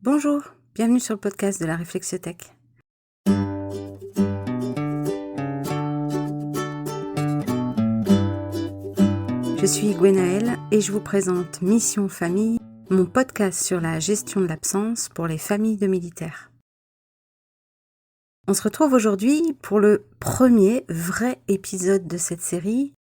Bonjour, bienvenue sur le podcast de la Réflexiothèque. Je suis Gwenaëlle et je vous présente Mission Famille, mon podcast sur la gestion de l'absence pour les familles de militaires. On se retrouve aujourd'hui pour le premier vrai épisode de cette série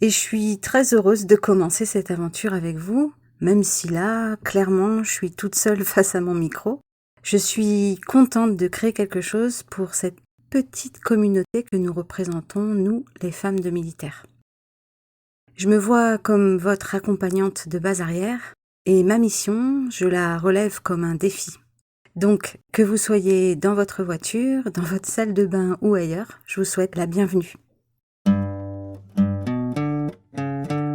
et je suis très heureuse de commencer cette aventure avec vous, même si là, clairement, je suis toute seule face à mon micro. Je suis contente de créer quelque chose pour cette petite communauté que nous représentons, nous, les femmes de militaires. Je me vois comme votre accompagnante de base arrière et ma mission, je la relève comme un défi. Donc, que vous soyez dans votre voiture, dans votre salle de bain ou ailleurs, je vous souhaite la bienvenue.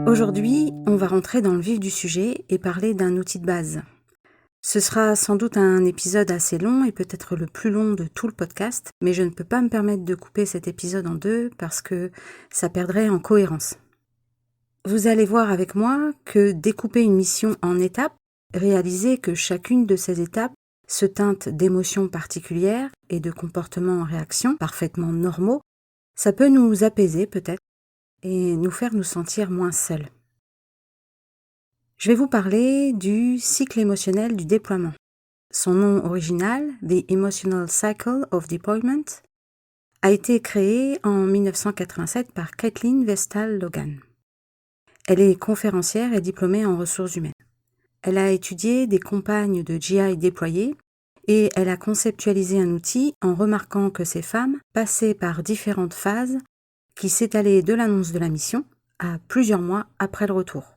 Aujourd'hui, on va rentrer dans le vif du sujet et parler d'un outil de base. Ce sera sans doute un épisode assez long et peut-être le plus long de tout le podcast, mais je ne peux pas me permettre de couper cet épisode en deux parce que ça perdrait en cohérence. Vous allez voir avec moi que découper une mission en étapes, réaliser que chacune de ces étapes se teinte d'émotions particulières et de comportements en réaction parfaitement normaux, ça peut nous apaiser peut-être et nous faire nous sentir moins seuls. Je vais vous parler du cycle émotionnel du déploiement. Son nom original, The Emotional Cycle of Deployment, a été créé en 1987 par Kathleen Vestal Logan. Elle est conférencière et diplômée en ressources humaines. Elle a étudié des compagnes de GI déployées et elle a conceptualisé un outil en remarquant que ces femmes passaient par différentes phases qui s'étalaient de l'annonce de la mission à plusieurs mois après le retour.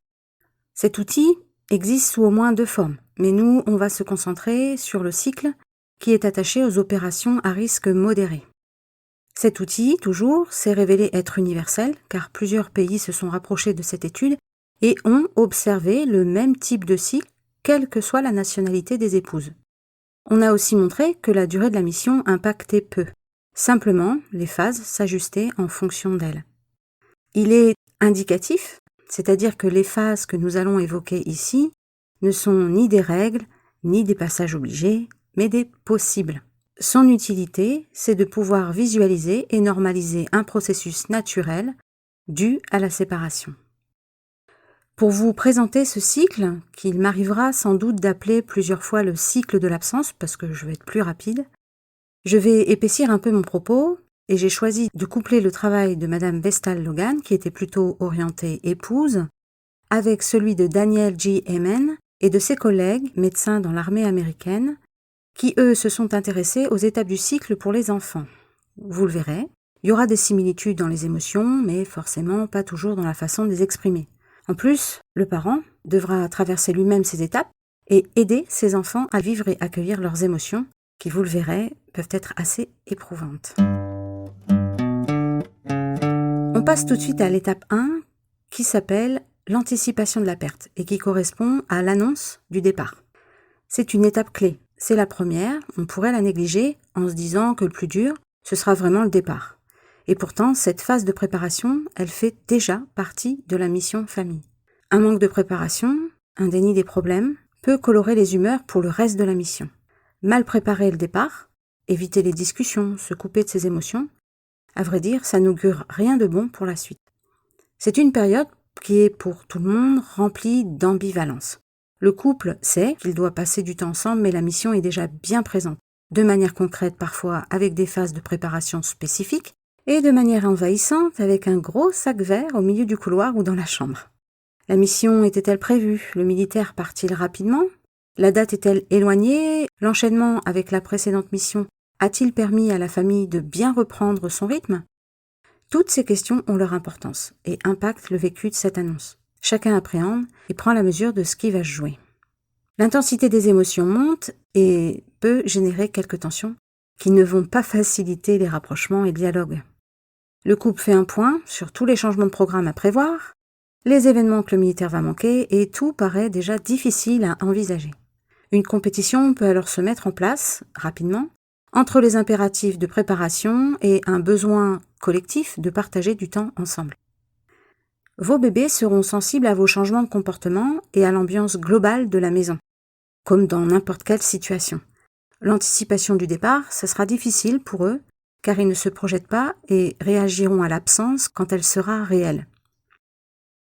Cet outil existe sous au moins 2 formes, mais nous, on va se concentrer sur le cycle qui est attaché aux opérations à risque modéré. Cet outil, toujours, s'est révélé être universel, car plusieurs pays se sont rapprochés de cette étude et ont observé le même type de cycle, quelle que soit la nationalité des épouses. On a aussi montré que la durée de la mission impactait peu. Simplement, les phases s'ajustaient en fonction d'elle. Il est indicatif, c'est-à-dire que les phases que nous allons évoquer ici ne sont ni des règles, ni des passages obligés, mais des possibles. Son utilité, c'est de pouvoir visualiser et normaliser un processus naturel dû à la séparation. Pour vous présenter ce cycle, qu'il m'arrivera sans doute d'appeler plusieurs fois le cycle de l'absence, parce que je vais être plus rapide, je vais épaissir un peu mon propos et j'ai choisi de coupler le travail de Madame Vestal Logan, qui était plutôt orientée épouse, avec celui de Daniel G. Amen et de ses collègues, médecins dans l'armée américaine, qui eux se sont intéressés aux étapes du cycle pour les enfants. Vous le verrez, il y aura des similitudes dans les émotions, mais forcément pas toujours dans la façon de les exprimer. En plus, le parent devra traverser lui-même ces étapes et aider ses enfants à vivre et accueillir leurs émotions, qui, vous le verrez, peuvent être assez éprouvantes. On passe tout de suite à l'étape 1, qui s'appelle l'anticipation de la perte et qui correspond à l'annonce du départ. C'est une étape clé. C'est la première, on pourrait la négliger en se disant que le plus dur, ce sera vraiment le départ. Et pourtant, cette phase de préparation, elle fait déjà partie de la mission famille. Un manque de préparation, un déni des problèmes, peut colorer les humeurs pour le reste de la mission. Mal préparer le départ, éviter les discussions, se couper de ses émotions, à vrai dire, ça n'augure rien de bon pour la suite. C'est une période qui est pour tout le monde remplie d'ambivalence. Le couple sait qu'il doit passer du temps ensemble, mais la mission est déjà bien présente, de manière concrète parfois avec des phases de préparation spécifiques, et de manière envahissante avec un gros sac vert au milieu du couloir ou dans la chambre. La mission était-elle prévue? Le militaire part-il rapidement? La date est-elle éloignée? L'enchaînement avec la précédente mission a-t-il permis à la famille de bien reprendre son rythme? Toutes ces questions ont leur importance et impactent le vécu de cette annonce. Chacun appréhende et prend la mesure de ce qui va se jouer. L'intensité des émotions monte et peut générer quelques tensions qui ne vont pas faciliter les rapprochements et le dialogue. Le couple fait un point sur tous les changements de programme à prévoir, les événements que le militaire va manquer et tout paraît déjà difficile à envisager. Une compétition peut alors se mettre en place, rapidement, entre les impératifs de préparation et un besoin collectif de partager du temps ensemble. Vos bébés seront sensibles à vos changements de comportement et à l'ambiance globale de la maison. comme dans n'importe quelle situation. L'anticipation du départ, ce sera difficile pour eux, car ils ne se projettent pas et réagiront à l'absence quand elle sera réelle.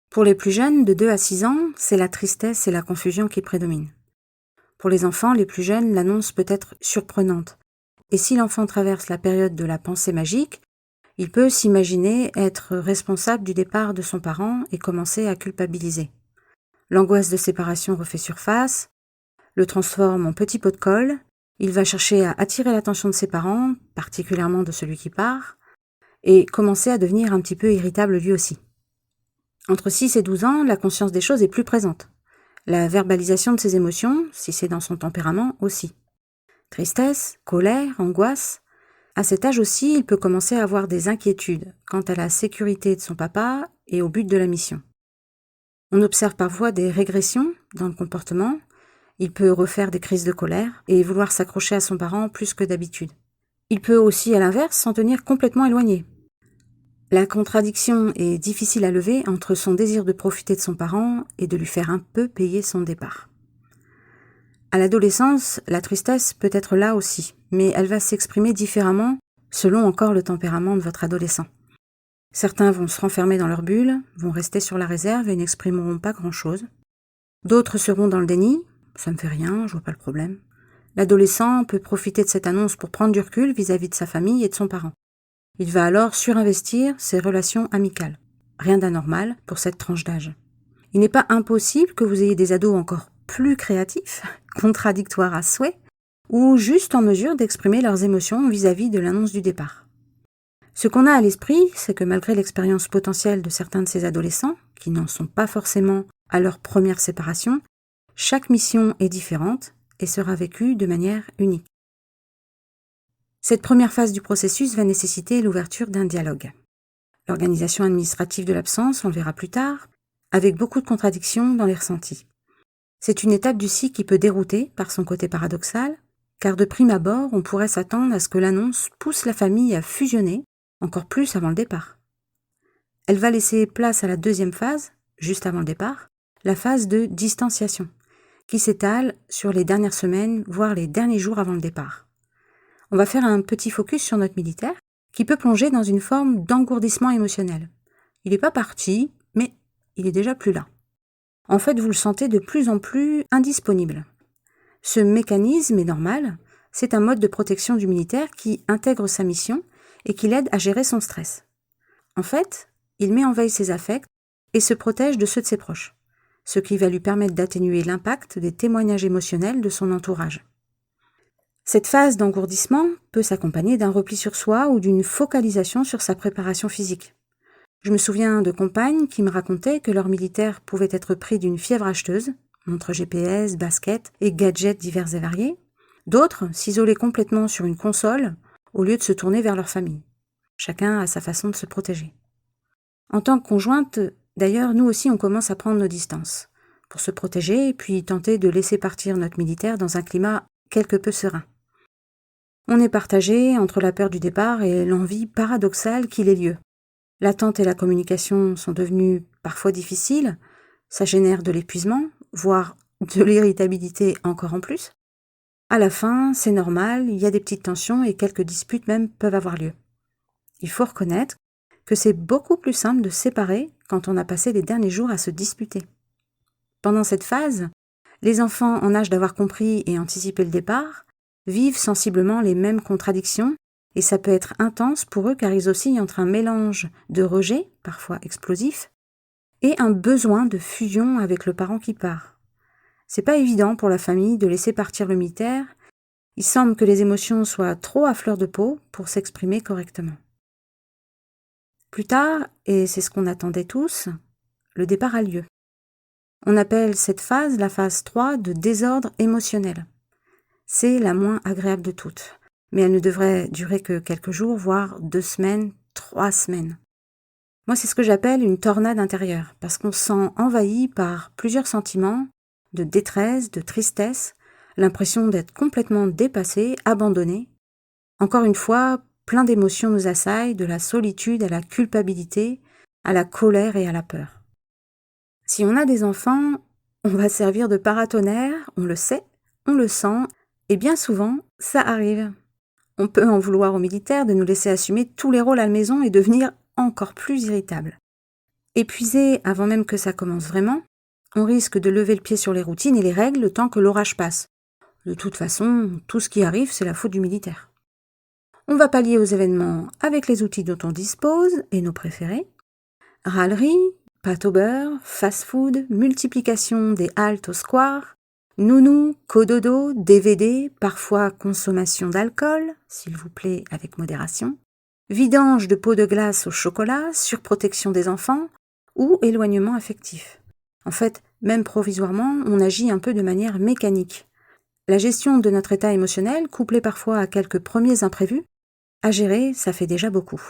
Pour les plus jeunes, de 2 à 6 ans, c'est la tristesse et la confusion qui prédominent. Pour les enfants les plus jeunes, l'annonce peut être surprenante. Et si l'enfant traverse la période de la pensée magique, il peut s'imaginer être responsable du départ de son parent et commencer à culpabiliser. L'angoisse de séparation refait surface, le transforme en petit pot de colle, il va chercher à attirer l'attention de ses parents, particulièrement de celui qui part, et commencer à devenir un petit peu irritable lui aussi. Entre 6 et 12 ans, la conscience des choses est plus présente. La verbalisation de ses émotions, si c'est dans son tempérament, aussi. Tristesse, colère, angoisse. À cet âge aussi, il peut commencer à avoir des inquiétudes quant à la sécurité de son papa et au but de la mission. On observe parfois des régressions dans le comportement. Il peut refaire des crises de colère et vouloir s'accrocher à son parent plus que d'habitude. Il peut aussi, à l'inverse, s'en tenir complètement éloigné. La contradiction est difficile à lever entre son désir de profiter de son parent et de lui faire un peu payer son départ. À l'adolescence, la tristesse peut être là aussi, mais elle va s'exprimer différemment selon encore le tempérament de votre adolescent. Certains vont se renfermer dans leur bulle, vont rester sur la réserve et n'exprimeront pas grand-chose. D'autres seront dans le déni, ça me fait rien, je vois pas le problème. L'adolescent peut profiter de cette annonce pour prendre du recul vis-à-vis de sa famille et de son parent. Il va alors surinvestir ses relations amicales. Rien d'anormal pour cette tranche d'âge. Il n'est pas impossible que vous ayez des ados encore plus créatifs, contradictoires à souhait, ou juste en mesure d'exprimer leurs émotions vis-à-vis de l'annonce du départ. Ce qu'on a à l'esprit, c'est que malgré l'expérience potentielle de certains de ces adolescents, qui n'en sont pas forcément à leur première séparation, chaque mission est différente et sera vécue de manière unique. Cette première phase du processus va nécessiter l'ouverture d'un dialogue. L'organisation administrative de l'absence, on le verra plus tard, avec beaucoup de contradictions dans les ressentis. C'est une étape du cycle qui peut dérouter par son côté paradoxal, car de prime abord, on pourrait s'attendre à ce que l'annonce pousse la famille à fusionner, encore plus avant le départ. Elle va laisser place à la deuxième phase, juste avant le départ, la phase de distanciation, qui s'étale sur les dernières semaines, voire les derniers jours avant le départ. On va faire un petit focus sur notre militaire, qui peut plonger dans une forme d'engourdissement émotionnel. Il n'est pas parti, mais il est déjà plus là. En fait, vous le sentez de plus en plus indisponible. Ce mécanisme est normal, c'est un mode de protection du militaire qui intègre sa mission et qui l'aide à gérer son stress. En fait, il met en veille ses affects et se protège de ceux de ses proches, ce qui va lui permettre d'atténuer l'impact des témoignages émotionnels de son entourage. Cette phase d'engourdissement peut s'accompagner d'un repli sur soi ou d'une focalisation sur sa préparation physique. Je me souviens de compagnes qui me racontaient que leurs militaires pouvaient être pris d'une fièvre acheteuse, montres GPS, baskets et gadgets divers et variés. D'autres s'isolaient complètement sur une console au lieu de se tourner vers leur famille. Chacun a sa façon de se protéger. En tant que conjointe, d'ailleurs, nous aussi on commence à prendre nos distances pour se protéger et puis tenter de laisser partir notre militaire dans un climat quelque peu serein. On est partagé entre la peur du départ et l'envie paradoxale qu'il ait lieu. L'attente et la communication sont devenues parfois difficiles, ça génère de l'épuisement, voire de l'irritabilité encore en plus. À la fin, c'est normal, il y a des petites tensions et quelques disputes même peuvent avoir lieu. Il faut reconnaître que c'est beaucoup plus simple de séparer quand on a passé les derniers jours à se disputer. Pendant cette phase, les enfants en âge d'avoir compris et anticipé le départ vivent sensiblement les mêmes contradictions et ça peut être intense pour eux car ils oscillent entre un mélange de rejet, parfois explosif, et un besoin de fusion avec le parent qui part. C'est pas évident pour la famille de laisser partir le militaire, il semble que les émotions soient trop à fleur de peau pour s'exprimer correctement. Plus tard, et c'est ce qu'on attendait tous, le départ a lieu. On appelle cette phase la phase 3 de désordre émotionnel. C'est la moins agréable de toutes, mais elle ne devrait durer que quelques jours, voire 2 semaines, 3 semaines. Moi, c'est ce que j'appelle une tornade intérieure, parce qu'on se sent envahi par plusieurs sentiments de détresse, de tristesse, l'impression d'être complètement dépassé, abandonné. Encore une fois, plein d'émotions nous assaillent, de la solitude à la culpabilité, à la colère et à la peur. Si on a des enfants, on va servir de paratonnerre, on le sait, on le sent, et bien souvent, ça arrive. On peut en vouloir aux militaires de nous laisser assumer tous les rôles à la maison et devenir encore plus irritable. Épuisé avant même que ça commence vraiment, on risque de lever le pied sur les routines et les règles le temps que l'orage passe. De toute façon, tout ce qui arrive, c'est la faute du militaire. On va pallier aux événements avec les outils dont on dispose et nos préférés. Râlerie, pâte au beurre, fast-food, multiplication des haltes au square, nounou, cododo, DVD, parfois consommation d'alcool, s'il vous plaît avec modération, vidange de pots de glace au chocolat, surprotection des enfants ou éloignement affectif. En fait, même provisoirement, on agit un peu de manière mécanique. La gestion de notre état émotionnel, couplée parfois à quelques premiers imprévus, à gérer, ça fait déjà beaucoup.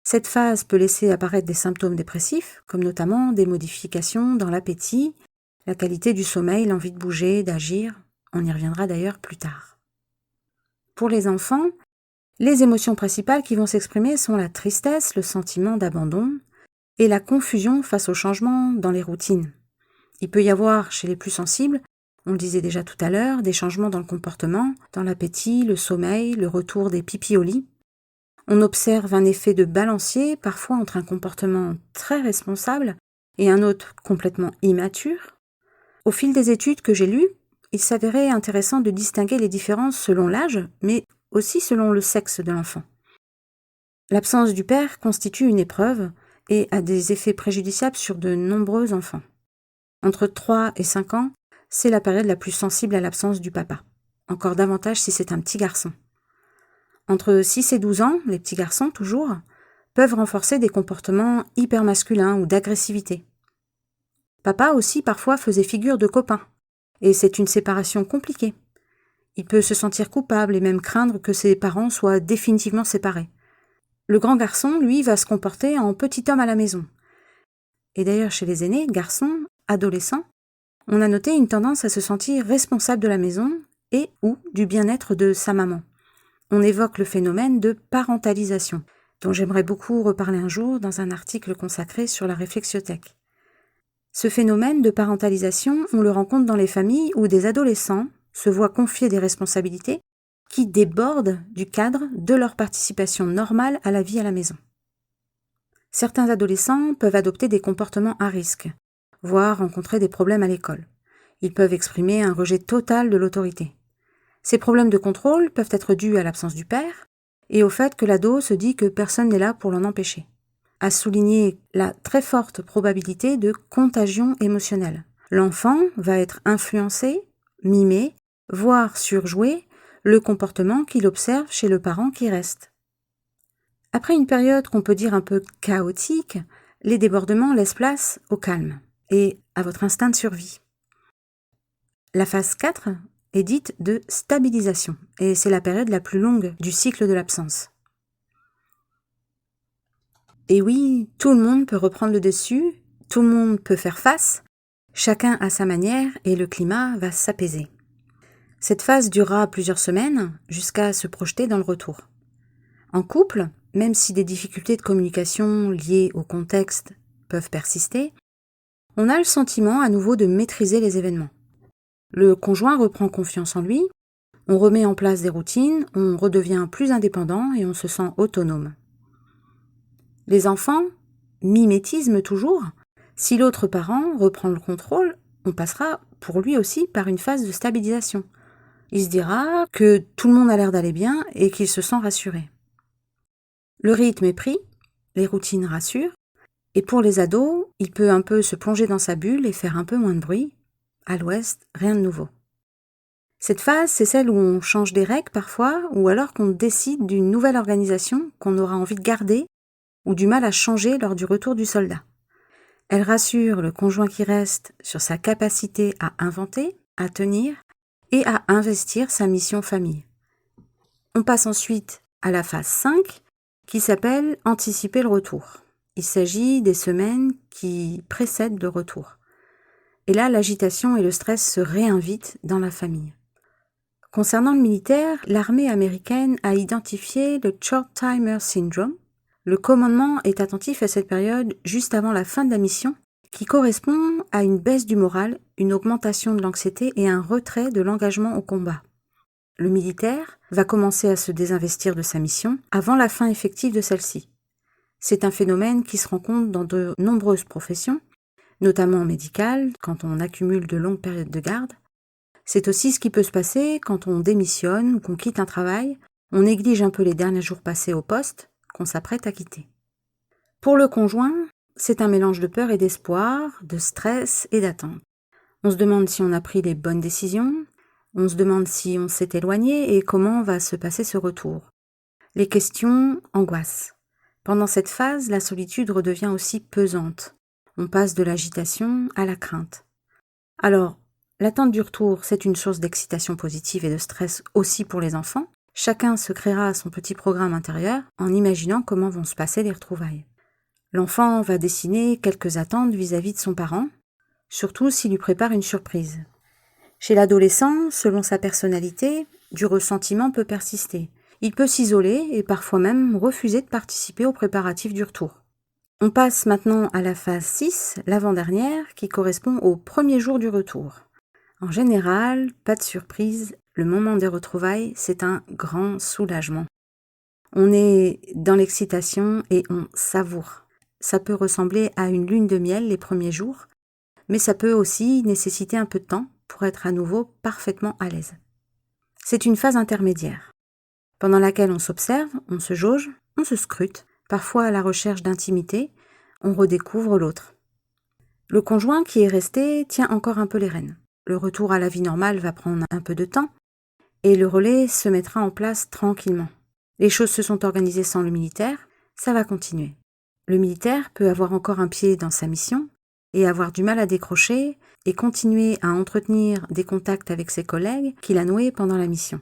Cette phase peut laisser apparaître des symptômes dépressifs, comme notamment des modifications dans l'appétit, la qualité du sommeil, l'envie de bouger, d'agir. On y reviendra d'ailleurs plus tard. Pour les enfants, les émotions principales qui vont s'exprimer sont la tristesse, le sentiment d'abandon et la confusion face aux changements dans les routines. Il peut y avoir, chez les plus sensibles, on le disait déjà tout à l'heure, des changements dans le comportement, dans l'appétit, le sommeil, le retour des pipis au lit. On observe un effet de balancier, parfois entre un comportement très responsable et un autre complètement immature. Au fil des études que j'ai lues, il s'avérait intéressant de distinguer les différences selon l'âge, mais aussi selon le sexe de l'enfant. L'absence du père constitue une épreuve et a des effets préjudiciables sur de nombreux enfants. Entre 3 et 5 ans, c'est la période la plus sensible à l'absence du papa. Encore davantage si c'est un petit garçon. Entre 6 et 12 ans, les petits garçons toujours, peuvent renforcer des comportements hyper masculins ou d'agressivité. Papa aussi parfois faisait figure de copain, et c'est une séparation compliquée. Il peut se sentir coupable et même craindre que ses parents soient définitivement séparés. Le grand garçon, lui, va se comporter en petit homme à la maison. Et d'ailleurs, chez les aînés, garçons, adolescents, on a noté une tendance à se sentir responsable de la maison et ou du bien-être de sa maman. On évoque le phénomène de parentalisation, dont j'aimerais beaucoup reparler un jour dans un article consacré sur la réflexiothèque. Ce phénomène de parentalisation, on le rencontre dans les familles où des adolescents se voient confier des responsabilités qui débordent du cadre de leur participation normale à la vie à la maison. Certains adolescents peuvent adopter des comportements à risque, voire rencontrer des problèmes à l'école. Ils peuvent exprimer un rejet total de l'autorité. Ces problèmes de contrôle peuvent être dus à l'absence du père et au fait que l'ado se dit que personne n'est là pour l'en empêcher. À souligner la très forte probabilité de contagion émotionnelle. L'enfant va être influencé, mimé, voire surjoué le comportement qu'il observe chez le parent qui reste. Après une période qu'on peut dire un peu chaotique, les débordements laissent place au calme et à votre instinct de survie. La phase 4 est dite de stabilisation et c'est la période la plus longue du cycle de l'absence. Et oui, tout le monde peut reprendre le dessus, tout le monde peut faire face, chacun à sa manière et le climat va s'apaiser. Cette phase durera plusieurs semaines jusqu'à se projeter dans le retour. En couple, même si des difficultés de communication liées au contexte peuvent persister, on a le sentiment à nouveau de maîtriser les événements. Le conjoint reprend confiance en lui, on remet en place des routines, on redevient plus indépendant et on se sent autonome. Les enfants, mimétisme toujours, si l'autre parent reprend le contrôle, on passera pour lui aussi par une phase de stabilisation. Il se dira que tout le monde a l'air d'aller bien et qu'il se sent rassuré. Le rythme est pris, les routines rassurent, et pour les ados, il peut un peu se plonger dans sa bulle et faire un peu moins de bruit. À l'ouest, rien de nouveau. Cette phase, c'est celle où on change des règles parfois, ou alors qu'on décide d'une nouvelle organisation qu'on aura envie de garder, ou du mal à changer lors du retour du soldat. Elle rassure le conjoint qui reste sur sa capacité à inventer, à tenir, et à investir sa mission famille. On passe ensuite à la phase 5 qui s'appelle « Anticiper le retour ». Il s'agit des semaines qui précèdent le retour. Et là, l'agitation et le stress se réinvitent dans la famille. Concernant le militaire, l'armée américaine a identifié le Short Timer Syndrome. Le commandement est attentif à cette période juste avant la fin de la mission qui correspond à une baisse du moral, une augmentation de l'anxiété et un retrait de l'engagement au combat. Le militaire va commencer à se désinvestir de sa mission avant la fin effective de celle-ci. C'est un phénomène qui se rencontre dans de nombreuses professions, notamment médicales, quand on accumule de longues périodes de garde. C'est aussi ce qui peut se passer quand on démissionne ou qu'on quitte un travail, on néglige un peu les derniers jours passés au poste qu'on s'apprête à quitter. Pour le conjoint, c'est un mélange de peur et d'espoir, de stress et d'attente. On se demande si on a pris les bonnes décisions, on se demande si on s'est éloigné et comment va se passer ce retour. Les questions angoissent. Pendant cette phase, la solitude redevient aussi pesante. On passe de l'agitation à la crainte. Alors, l'attente du retour, c'est une source d'excitation positive et de stress aussi pour les enfants. Chacun se créera son petit programme intérieur en imaginant comment vont se passer les retrouvailles. L'enfant va dessiner quelques attentes vis-à-vis de son parent, surtout s'il lui prépare une surprise. Chez l'adolescent, selon sa personnalité, du ressentiment peut persister. Il peut s'isoler et parfois même refuser de participer aux préparatifs du retour. On passe maintenant à la phase 6, l'avant-dernière, qui correspond au premier jour du retour. En général, pas de surprise, le moment des retrouvailles, c'est un grand soulagement. On est dans l'excitation et on savoure. Ça peut ressembler à une lune de miel les premiers jours, mais ça peut aussi nécessiter un peu de temps pour être à nouveau parfaitement à l'aise. C'est une phase intermédiaire, pendant laquelle on s'observe, on se jauge, on se scrute, parfois à la recherche d'intimité, on redécouvre l'autre. Le conjoint qui est resté tient encore un peu les rênes. Le retour à la vie normale va prendre un peu de temps, et le relais se mettra en place tranquillement. Les choses se sont organisées sans le militaire, ça va continuer. Le militaire peut avoir encore un pied dans sa mission et avoir du mal à décrocher et continuer à entretenir des contacts avec ses collègues qu'il a noués pendant la mission.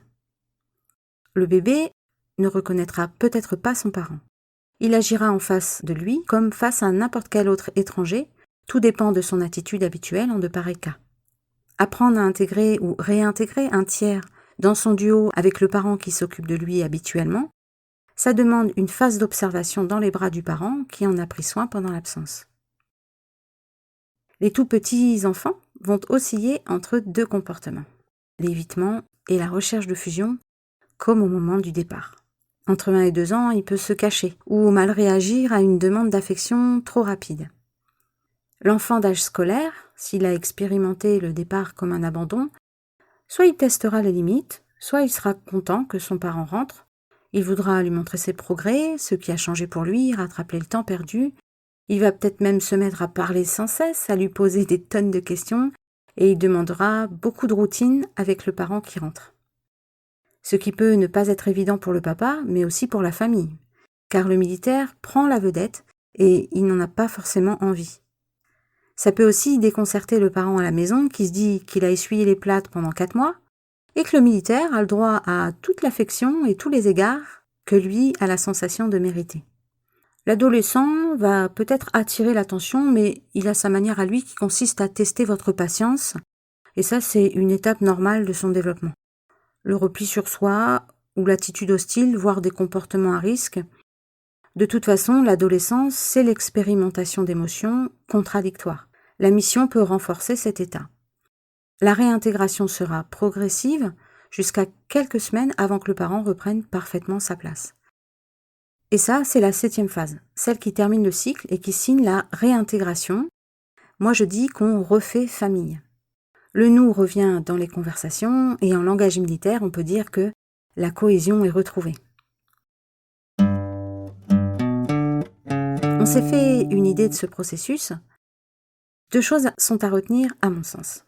Le bébé ne reconnaîtra peut-être pas son parent. Il agira en face de lui comme face à n'importe quel autre étranger, tout dépend de son attitude habituelle en de pareils cas. Apprendre à intégrer ou réintégrer un tiers dans son duo avec le parent qui s'occupe de lui habituellement, ça demande une phase d'observation dans les bras du parent qui en a pris soin pendant l'absence. Les tout petits enfants vont osciller entre deux comportements, l'évitement et la recherche de fusion, comme au moment du départ. Entre 1 et 2 ans, il peut se cacher ou mal réagir à une demande d'affection trop rapide. L'enfant d'âge scolaire, s'il a expérimenté le départ comme un abandon, soit il testera les limites, soit il sera content que son parent rentre, il voudra lui montrer ses progrès, ce qui a changé pour lui, rattraper le temps perdu. Il va peut-être même se mettre à parler sans cesse, à lui poser des tonnes de questions, et il demandera beaucoup de routine avec le parent qui rentre. Ce qui peut ne pas être évident pour le papa, mais aussi pour la famille, car le militaire prend la vedette et il n'en a pas forcément envie. Ça peut aussi déconcerter le parent à la maison qui se dit qu'il a essuyé les plâtres pendant 4 mois, et que le militaire a le droit à toute l'affection et tous les égards que lui a la sensation de mériter. L'adolescent va peut-être attirer l'attention, mais il a sa manière à lui qui consiste à tester votre patience, et ça c'est une étape normale de son développement. Le repli sur soi, ou l'attitude hostile, voire des comportements à risque. De toute façon, l'adolescence, c'est l'expérimentation d'émotions contradictoires. La mission peut renforcer cet état. La réintégration sera progressive jusqu'à quelques semaines avant que le parent reprenne parfaitement sa place. Et ça, c'est la 7e phase, celle qui termine le cycle et qui signe la réintégration. Moi, je dis qu'on refait famille. Le nous revient dans les conversations et en langage militaire, on peut dire que la cohésion est retrouvée. On s'est fait une idée de ce processus. 2 choses sont à retenir à mon sens.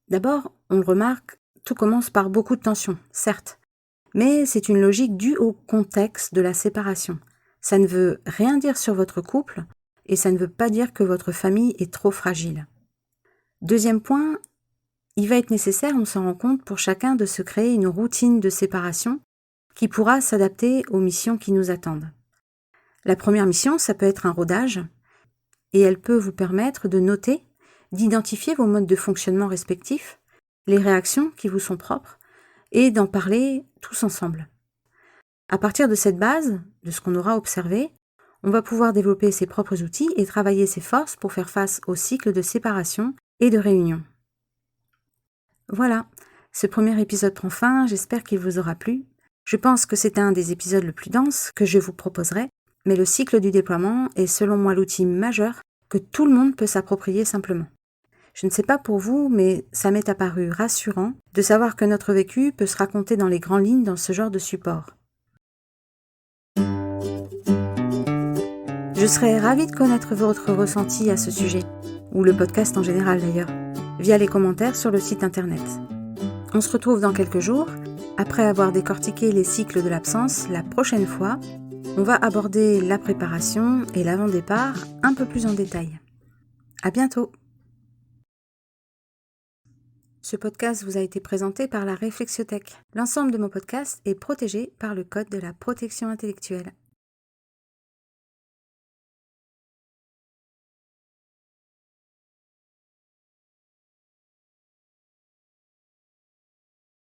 D'abord, on le remarque, tout commence par beaucoup de tension, certes, mais c'est une logique due au contexte de la séparation. Ça ne veut rien dire sur votre couple et ça ne veut pas dire que votre famille est trop fragile. Deuxième point, il va être nécessaire, on s'en rend compte, pour chacun de se créer une routine de séparation qui pourra s'adapter aux missions qui nous attendent. La première mission, ça peut être un rodage, et elle peut vous permettre de noter, d'identifier vos modes de fonctionnement respectifs, les réactions qui vous sont propres, et d'en parler tous ensemble. À partir de cette base, de ce qu'on aura observé, On va pouvoir développer ses propres outils et travailler ses forces pour faire face au cycle de séparation et de réunion. Voilà, ce premier épisode prend fin, j'espère qu'il vous aura plu. Je pense que c'est un des épisodes le plus dense que je vous proposerai, mais le cycle du déploiement est selon moi l'outil majeur que tout le monde peut s'approprier simplement. Je ne sais pas pour vous, mais ça m'est apparu rassurant de savoir que notre vécu peut se raconter dans les grandes lignes dans ce genre de support. Je serais ravie de connaître votre ressenti à ce sujet, ou le podcast en général d'ailleurs, via les commentaires sur le site internet. On se retrouve dans quelques jours. Après avoir décortiqué les cycles de l'absence, la prochaine fois, on va aborder la préparation et l'avant-départ un peu plus en détail. À bientôt! Ce podcast vous a été présenté par la Réflexiothèque. L'ensemble de mon podcast est protégé par le Code de la protection intellectuelle.